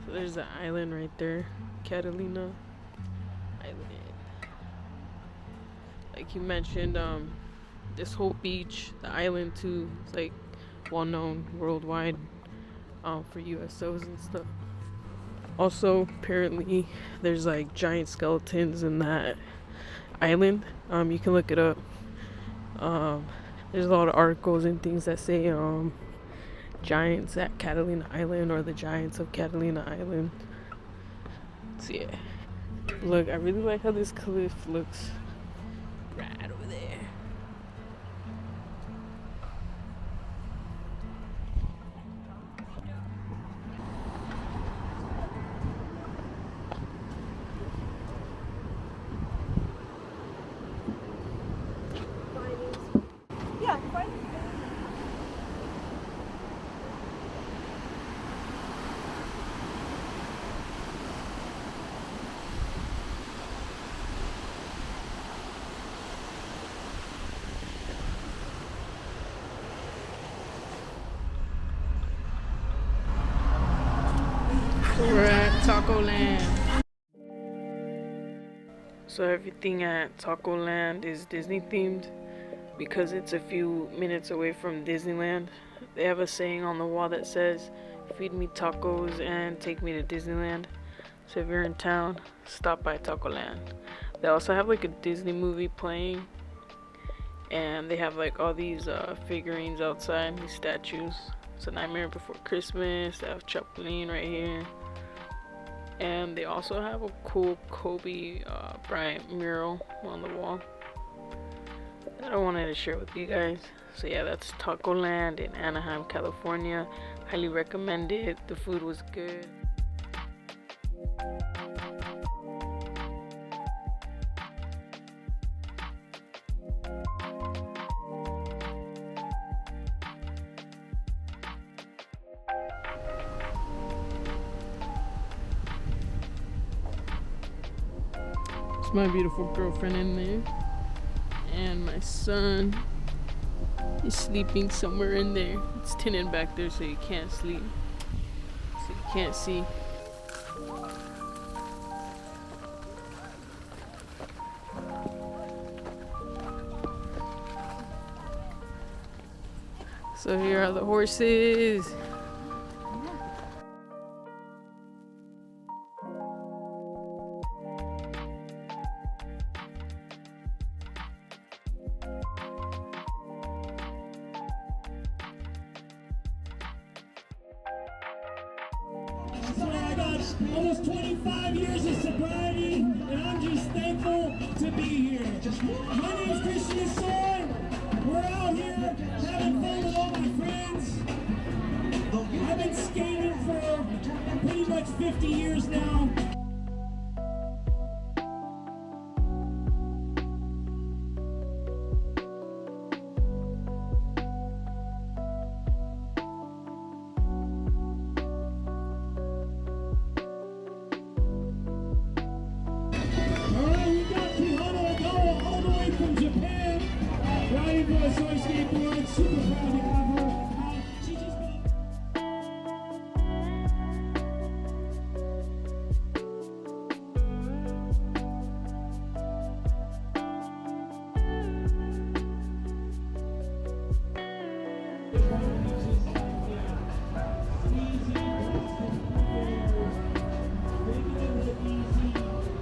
So there's the island right there, Catalina Island. Like you mentioned, this whole beach, the island too, is like well known worldwide for USOs and stuff. Also, apparently, there's like giant skeletons in that island. You can look it up. There's a lot of articles and things that say giants at Catalina Island or the giants of Catalina Island. So yeah, look, I really like how this cliff looks right over there. We're at Taco Land. So everything at Taco Land is Disney themed because it's a few minutes away from Disneyland. They have a saying on the wall that says, "Feed me tacos and take me to Disneyland." So if you're in town, stop by Taco Land. They also have like a Disney movie playing, and they have like all these figurines outside, these statues. It's a Nightmare Before Christmas. They have Chaplin right here. And they also have a cool Kobe Bryant mural on the wall that I wanted to share with you guys. So yeah, that's Taco Land in Anaheim, California. Highly recommend it. The food was good. It's my beautiful girlfriend in there, and my son is sleeping somewhere in there. It's tinted back there so you can't sleep, so you can't see. So here are the horses. I got almost 25 years of sobriety, and I'm just thankful to be here. My name's Christian Soy. We're out here having fun with all my friends. I've been skating for pretty much 50 years now.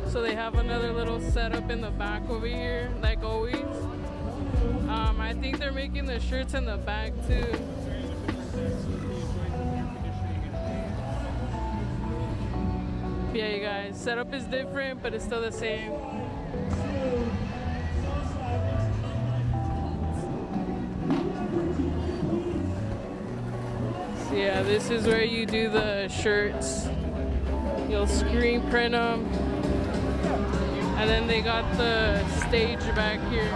So they have another little setup in the back over here, like always. I think they're making the shirts in the back too. Yeah, you guys, setup is different, but it's still the same. So yeah, this is where you do the shirts. You'll screen print them. And then they got the stage back here.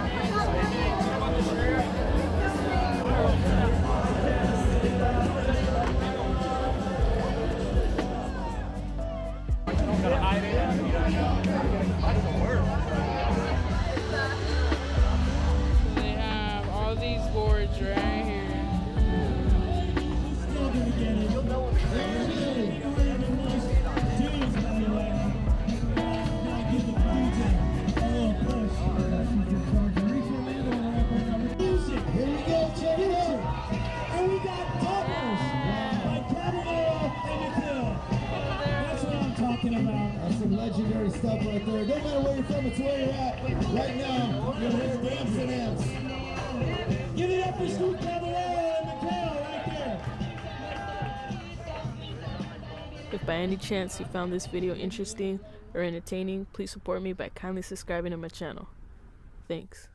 They have all these boards right here. Give it dance and dance. Give it up for Stu Caballero and Mikhail right there. If by any chance you found this video interesting or entertaining, please support me by kindly subscribing to my channel. Thanks.